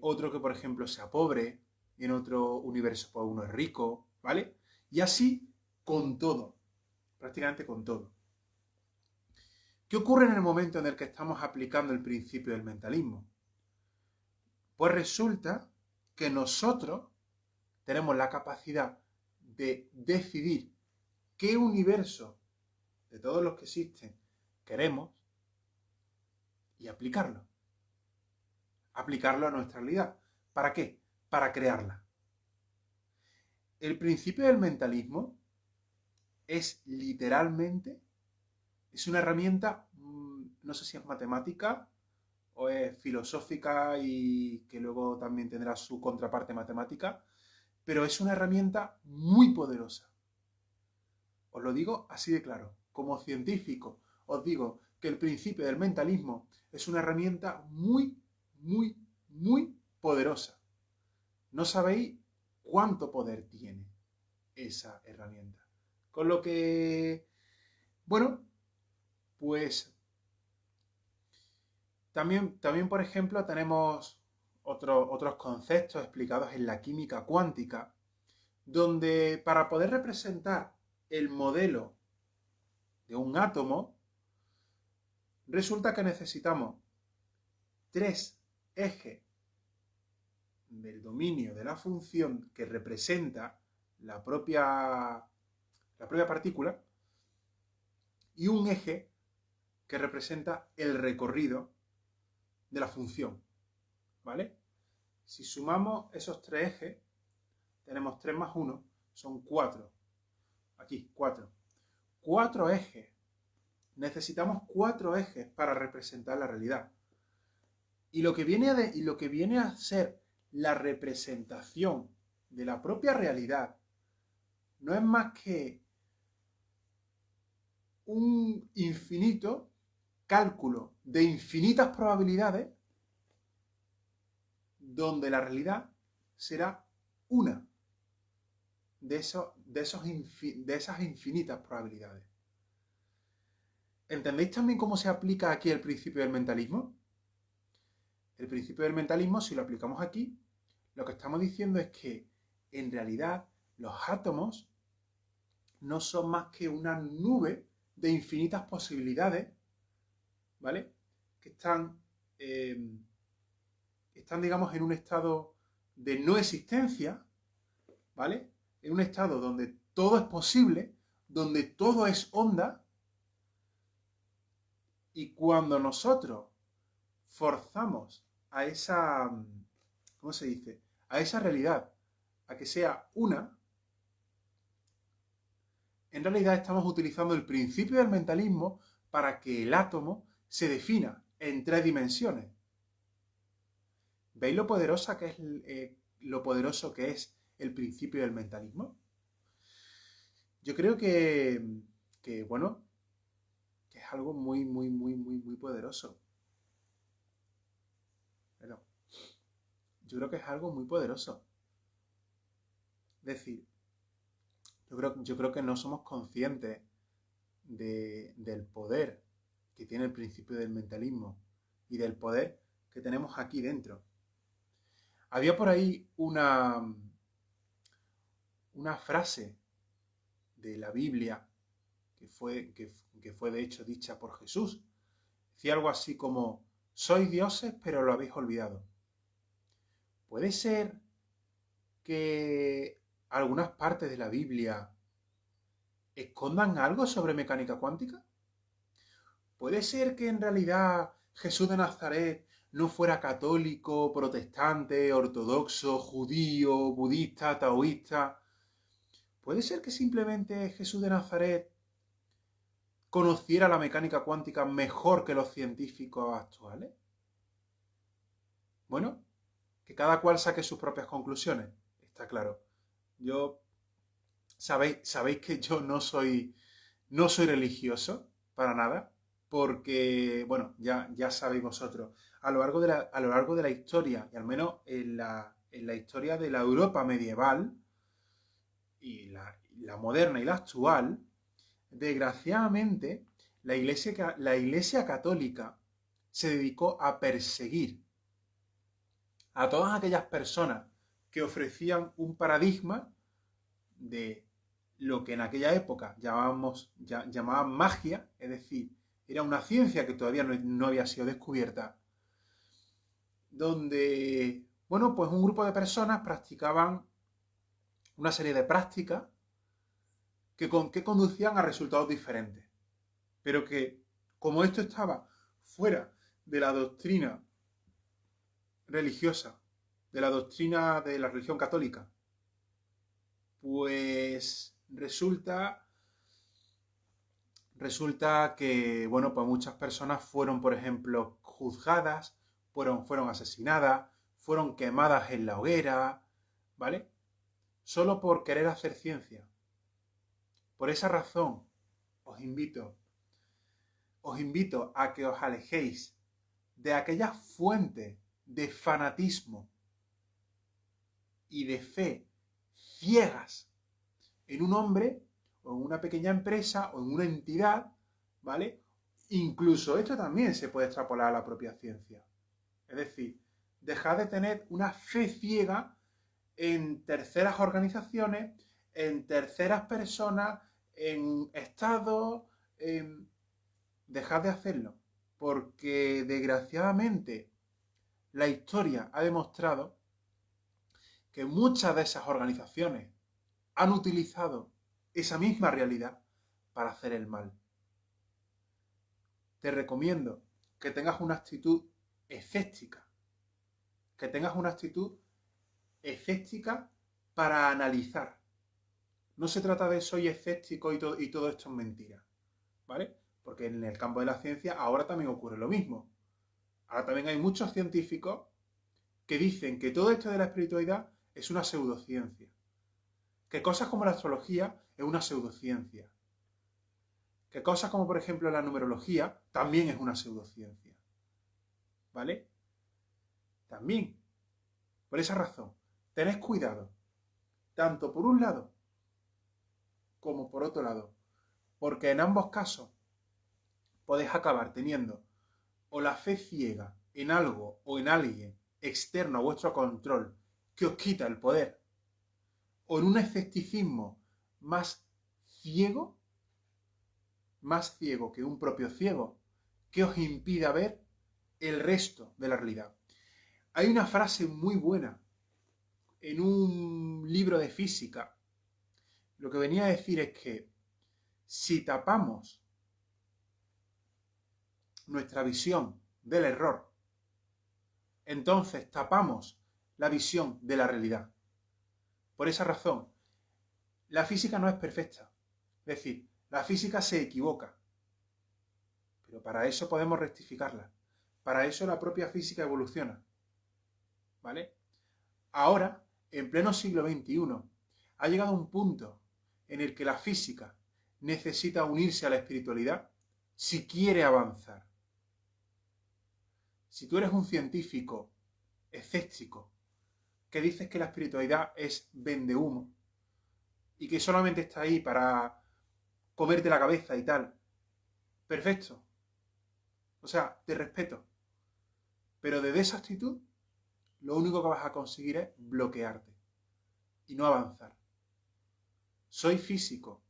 Speaker 1: otro que, por ejemplo, sea pobre, y en otro universo, pues, uno es rico, ¿vale? Y así con todo, prácticamente con todo. ¿Qué ocurre en el momento en el que estamos aplicando el principio del mentalismo? Pues resulta que nosotros tenemos la capacidad de decidir qué universo de todos los que existen queremos y aplicarlo. Aplicarlo a nuestra realidad. ¿Para qué? Para crearla. El principio del mentalismo es literalmente, es una herramienta, no sé si es matemática o es filosófica y que luego también tendrá su contraparte matemática, pero es una herramienta muy poderosa. Os lo digo así de claro. Como científico, os digo que el principio del mentalismo es una herramienta muy, muy, muy poderosa. No sabéis cuánto poder tiene esa herramienta. Con lo que, bueno, pues también por ejemplo, tenemos otros conceptos explicados en la química cuántica, donde para poder representar el modelo de un átomo, resulta que necesitamos tres ejes del dominio de la función que representa la propia partícula y un eje que representa el recorrido de la función, ¿vale? Si sumamos esos tres ejes, tenemos 3 más 1, son 4. Aquí, 4. 4 ejes. Necesitamos 4 ejes para representar la realidad. Y lo que viene a ser la representación de la propia realidad no es más que un infinito cálculo de infinitas probabilidades donde la realidad será una de esas infinitas probabilidades. ¿Entendéis también cómo se aplica aquí el principio del mentalismo? El principio del mentalismo, si lo aplicamos aquí, lo que estamos diciendo es que en realidad los átomos no son más que una nube de infinitas posibilidades, ¿vale? Que están, digamos, en un estado de no existencia, ¿vale? En un estado donde todo es posible, donde todo es onda, y cuando nosotros forzamos a esa, ¿cómo se dice? A esa realidad, a que sea una, en realidad estamos utilizando el principio del mentalismo para que el átomo se defina en 3 dimensiones. ¿Veis lo poderoso que es el principio del mentalismo? Yo creo que bueno, que algo muy, muy, muy, muy, muy poderoso. Pero yo creo que es algo muy poderoso. Es decir, yo creo que no somos conscientes del poder que tiene el principio del mentalismo y del poder que tenemos aquí dentro. Había por ahí una frase de la Biblia que fue de hecho dicha por Jesús. Decía algo así como, sois dioses pero lo habéis olvidado. ¿Puede ser que algunas partes de la Biblia escondan algo sobre mecánica cuántica? ¿Puede ser que en realidad Jesús de Nazaret no fuera católico, protestante, ortodoxo, judío, budista, taoísta? ¿Puede ser que simplemente Jesús de Nazaret conociera la mecánica cuántica mejor que los científicos actuales? Bueno, que cada cual saque sus propias conclusiones, está claro. Sabéis que yo no soy religioso, para nada, porque, bueno, ya sabéis vosotros, a lo largo de la historia, y al menos en la historia de la Europa medieval, y la moderna y la actual, desgraciadamente, la Iglesia Católica se dedicó a perseguir a todas aquellas personas que ofrecían un paradigma de lo que en aquella época llamaban magia, es decir, era una ciencia que todavía no había sido descubierta, donde, bueno, pues un grupo de personas practicaban una serie de prácticas que conducían a resultados diferentes, pero que, como esto estaba fuera de la doctrina religiosa, de la doctrina de la religión católica, pues resulta que, bueno, pues muchas personas fueron, por ejemplo, juzgadas, fueron asesinadas, fueron quemadas en la hoguera, ¿vale? Solo por querer hacer ciencia. Por esa razón, os invito a que os alejéis de aquellas fuentes de fanatismo y de fe ciegas en un hombre o en una pequeña empresa o en una entidad, ¿vale? Incluso esto también se puede extrapolar a la propia ciencia. Es decir, dejad de tener una fe ciega en terceras organizaciones, en terceras personas, en estados. Dejad de hacerlo, porque desgraciadamente la historia ha demostrado que muchas de esas organizaciones han utilizado esa misma realidad para hacer el mal. Te recomiendo que tengas una actitud escéptica, para analizar. No se trata de soy escéptico y todo esto es mentira, ¿vale? Porque en el campo de la ciencia ahora también ocurre lo mismo. Ahora también hay muchos científicos que dicen que todo esto de la espiritualidad es una pseudociencia. Que cosas como la astrología es una pseudociencia. Que cosas como, por ejemplo, la numerología también es una pseudociencia. ¿Vale? También. Por esa razón, tened cuidado. Tanto por un lado como por otro lado. Porque en ambos casos podéis acabar teniendo o la fe ciega en algo o en alguien externo a vuestro control que os quita el poder, o en un escepticismo más ciego que un propio ciego, que os impida ver el resto de la realidad. Hay una frase muy buena en un libro de física. Lo que venía a decir es que si tapamos nuestra visión del error, entonces tapamos la visión de la realidad. Por esa razón, la física no es perfecta. Es decir, la física se equivoca. Pero para eso podemos rectificarla. Para eso la propia física evoluciona. ¿Vale? Ahora, en pleno siglo XXI, ha llegado un punto en el que la física necesita unirse a la espiritualidad, si quiere avanzar. Si tú eres un científico escéptico que dices que la espiritualidad es vendehumo y que solamente está ahí para comerte la cabeza y tal, perfecto. O sea, te respeto. Pero desde esa actitud, lo único que vas a conseguir es bloquearte y no avanzar. Soy físico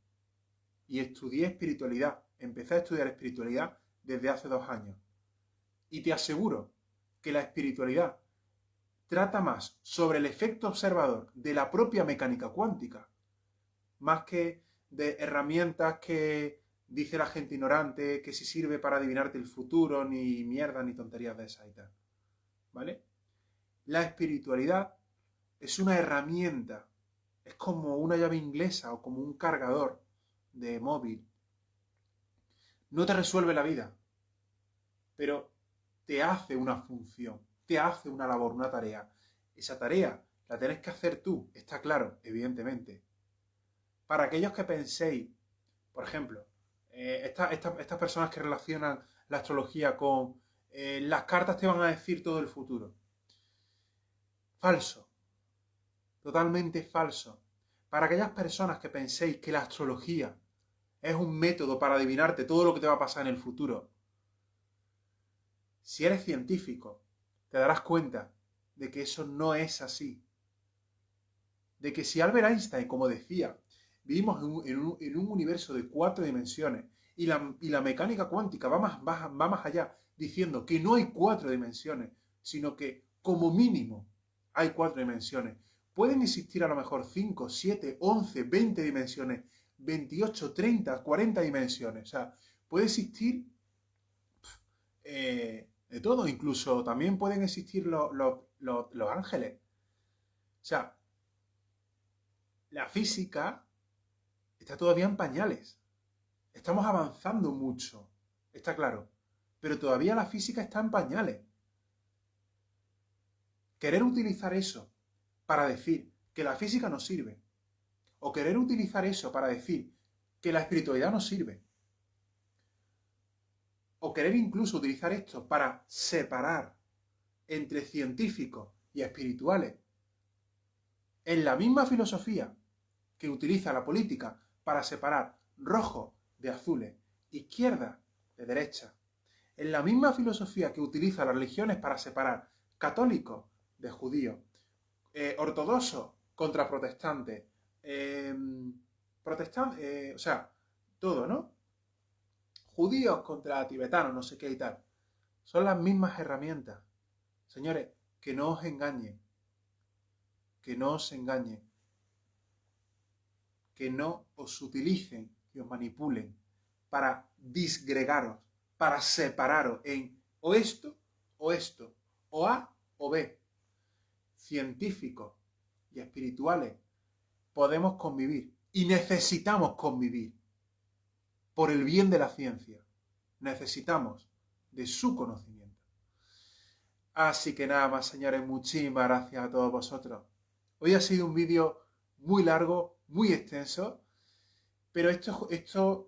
Speaker 1: y estudié espiritualidad. Empecé a estudiar espiritualidad desde hace 2 años. Y te aseguro que la espiritualidad trata más sobre el efecto observador de la propia mecánica cuántica, más que de herramientas que dice la gente ignorante, que si sirve para adivinarte el futuro, ni mierda, ni tonterías de esas y tal. ¿Vale? La espiritualidad es una herramienta, es como una llave inglesa o como un cargador de móvil. No te resuelve la vida, pero te hace una función, te hace una labor, una tarea. Esa tarea la tenés que hacer tú, está claro, evidentemente. Para aquellos que penséis, por ejemplo, estas personas que relacionan la astrología con las cartas te van a decir todo el futuro. Falso, totalmente falso. Para aquellas personas que penséis que la astrología es un método para adivinarte todo lo que te va a pasar en el futuro, si eres científico, te darás cuenta de que eso no es así. De que si Albert Einstein, como decía, vivimos en un universo de 4 dimensiones y la mecánica cuántica va más allá, diciendo que no hay 4 dimensiones, sino que como mínimo hay 4 dimensiones. Pueden existir a lo mejor 5, 7, 11, 20 dimensiones, 28, 30, 40 dimensiones. O sea, puede existir de todo. Incluso también pueden existir los ángeles. O sea, la física está todavía en pañales. Estamos avanzando mucho, está claro. Pero todavía la física está en pañales. Querer utilizar eso para decir que la física no sirve, o querer utilizar eso para decir que la espiritualidad no sirve, o querer incluso utilizar esto para separar entre científicos y espirituales, en la misma filosofía que utiliza la política para separar rojo de azules, izquierda de derecha, en la misma filosofía que utiliza las religiones para separar católicos de judíos, ortodoxos contra protestantes, o sea, todo, ¿no? Judíos contra tibetanos, no sé qué y tal. Son las mismas herramientas. Señores, que no os engañen. Que no os engañen. Que no os utilicen y os manipulen para disgregaros, para separaros en o esto, o A o B. Científicos y espirituales podemos convivir y necesitamos convivir por el bien de la ciencia. Necesitamos de su conocimiento. Así que nada más, señores, muchísimas gracias a todos vosotros. Hoy ha sido un vídeo muy largo, muy extenso, pero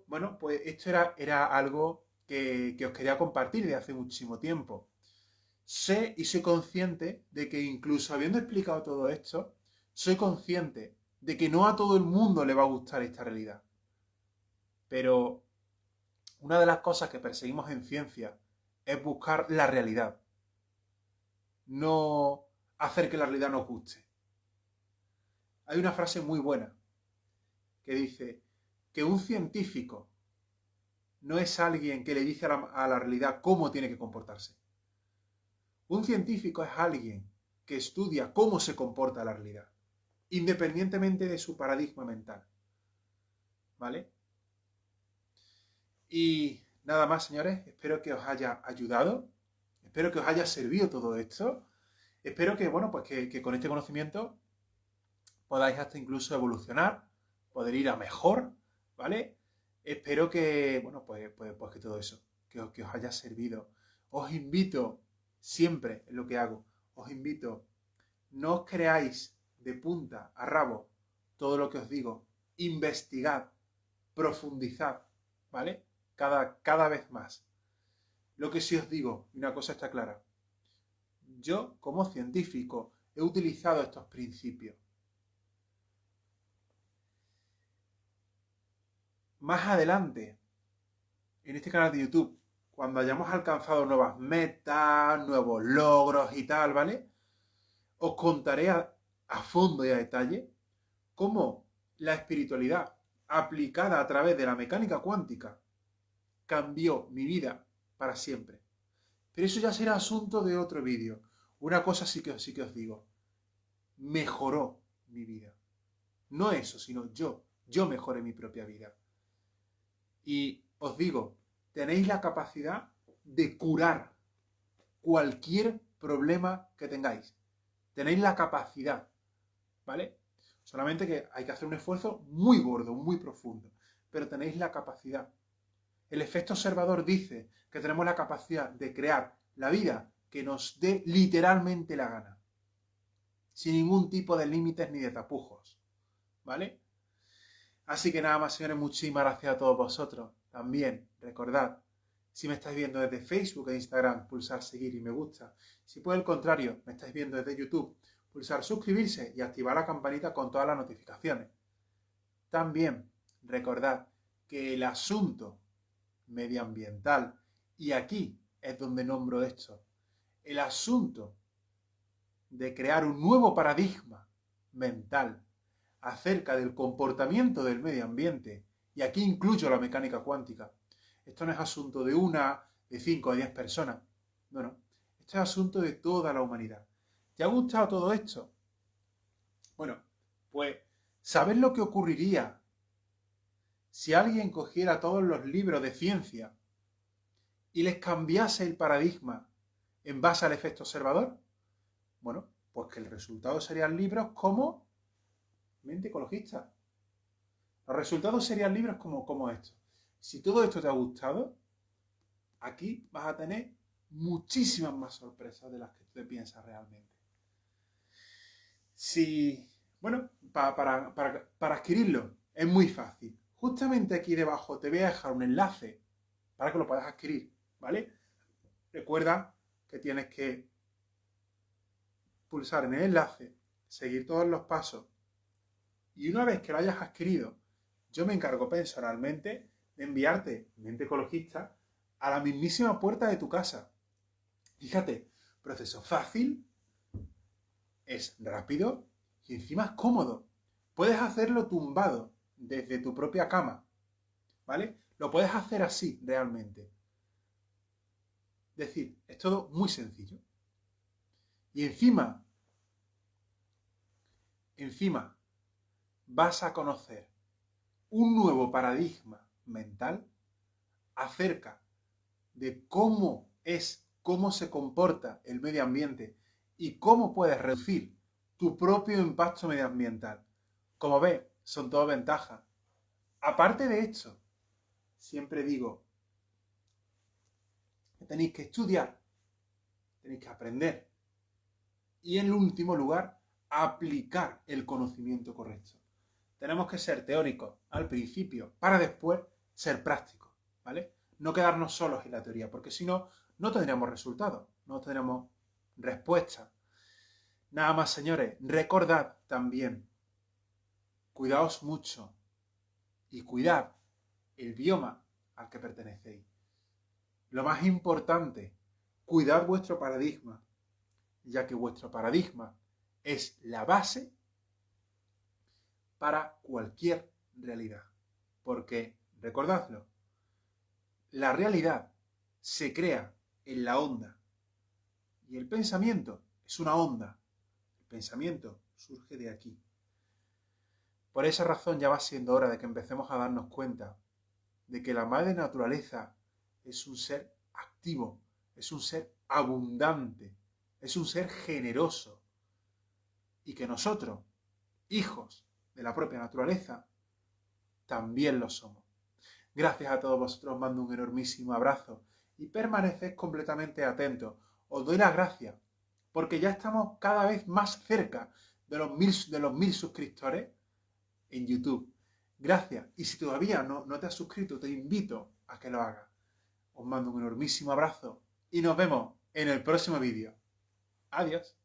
Speaker 1: bueno, pues esto era algo que os quería compartir de hace muchísimo tiempo. Sé y soy consciente de que incluso habiendo explicado todo esto, soy consciente de que no a todo el mundo le va a gustar esta realidad. Pero una de las cosas que perseguimos en ciencia es buscar la realidad, no hacer que la realidad nos guste. Hay una frase muy buena que dice que un científico no es alguien que le dice a la realidad cómo tiene que comportarse. Un científico es alguien que estudia cómo se comporta la realidad, independientemente de su paradigma mental. ¿Vale? Y nada más, señores, espero que os haya ayudado, espero que os haya servido todo esto, espero que, bueno, pues que con este conocimiento podáis hasta incluso evolucionar, poder ir a mejor, ¿vale? Espero que, bueno, pues que todo eso, que os haya servido. Os invito, siempre en lo que hago, os invito, no os creáis de punta a rabo todo lo que os digo, investigad, profundizad, ¿vale? cada vez más. Lo que sí os digo, y una cosa está clara, yo como científico he utilizado estos principios. Más adelante, en este canal de YouTube, cuando hayamos alcanzado nuevas metas, nuevos logros y tal, ¿vale? Os contaré a fondo y a detalle cómo la espiritualidad aplicada a través de la mecánica cuántica cambió mi vida para siempre. Pero eso ya será asunto de otro vídeo. Una cosa sí que os digo. Mejoró mi vida. No eso, sino yo mejoré mi propia vida. Y os digo, tenéis la capacidad de curar cualquier problema que tengáis. Tenéis la capacidad, ¿vale? Solamente que hay que hacer un esfuerzo muy gordo, muy profundo. Pero tenéis la capacidad. El efecto observador dice que tenemos la capacidad de crear la vida que nos dé literalmente la gana. Sin ningún tipo de límites ni de tapujos, ¿vale? Así que nada más, señores, muchísimas gracias a todos vosotros. También, recordad, si me estáis viendo desde Facebook e Instagram, pulsar seguir y me gusta. Si por el contrario, me estáis viendo desde YouTube, pulsar suscribirse y activar la campanita con todas las notificaciones. También, recordad que el asunto medioambiental, y aquí es donde nombro esto, el asunto de crear un nuevo paradigma mental acerca del comportamiento del medio ambiente, y aquí incluyo la mecánica cuántica. Esto no es asunto de una, de 5 o 10 personas. No. Esto es asunto de toda la humanidad. ¿Te ha gustado todo esto? Bueno, pues, ¿sabes lo que ocurriría si alguien cogiera todos los libros de ciencia y les cambiase el paradigma en base al efecto observador? Bueno, pues que el resultado serían libros como Mente Ecologista. Los resultados serían libros como estos. Si todo esto te ha gustado, aquí vas a tener muchísimas más sorpresas de las que tú te piensas realmente. Bueno, para adquirirlo es muy fácil. Justamente aquí debajo te voy a dejar un enlace para que lo puedas adquirir, ¿vale? Recuerda que tienes que pulsar en el enlace, seguir todos los pasos, y una vez que lo hayas adquirido, yo me encargo personalmente de enviarte Mente Ecologista a la mismísima puerta de tu casa. Fíjate, proceso fácil, es rápido y encima es cómodo. Puedes hacerlo tumbado desde tu propia cama, ¿vale? Lo puedes hacer así realmente. Es decir, es todo muy sencillo. Y encima vas a conocer un nuevo paradigma mental acerca de cómo se comporta el medio ambiente y cómo puedes reducir tu propio impacto medioambiental. Como ves, son todo ventajas. Aparte de esto, siempre digo que tenéis que estudiar, tenéis que aprender y en último lugar, aplicar el conocimiento correcto. Tenemos que ser teóricos al principio para después ser prácticos, ¿vale? No quedarnos solos en la teoría, porque si no, no tendríamos resultados, no tendríamos respuestas. Nada más, señores, recordad también, cuidaos mucho y cuidad el bioma al que pertenecéis. Lo más importante, cuidad vuestro paradigma, ya que vuestro paradigma es la base para cualquier realidad. Porque, recordadlo, la realidad se crea en la onda. Y el pensamiento es una onda. El pensamiento surge de aquí. Por esa razón ya va siendo hora de que empecemos a darnos cuenta de que la madre naturaleza es un ser activo, es un ser abundante, es un ser generoso. Y que nosotros, hijos de la propia naturaleza, también lo somos. Gracias a todos vosotros, os mando un enormísimo abrazo y permaneced completamente atentos. Os doy las gracias porque ya estamos cada vez más cerca de los 1000 suscriptores en YouTube. Gracias. Y si todavía no te has suscrito, te invito a que lo hagas. Os mando un enormísimo abrazo y nos vemos en el próximo vídeo. Adiós.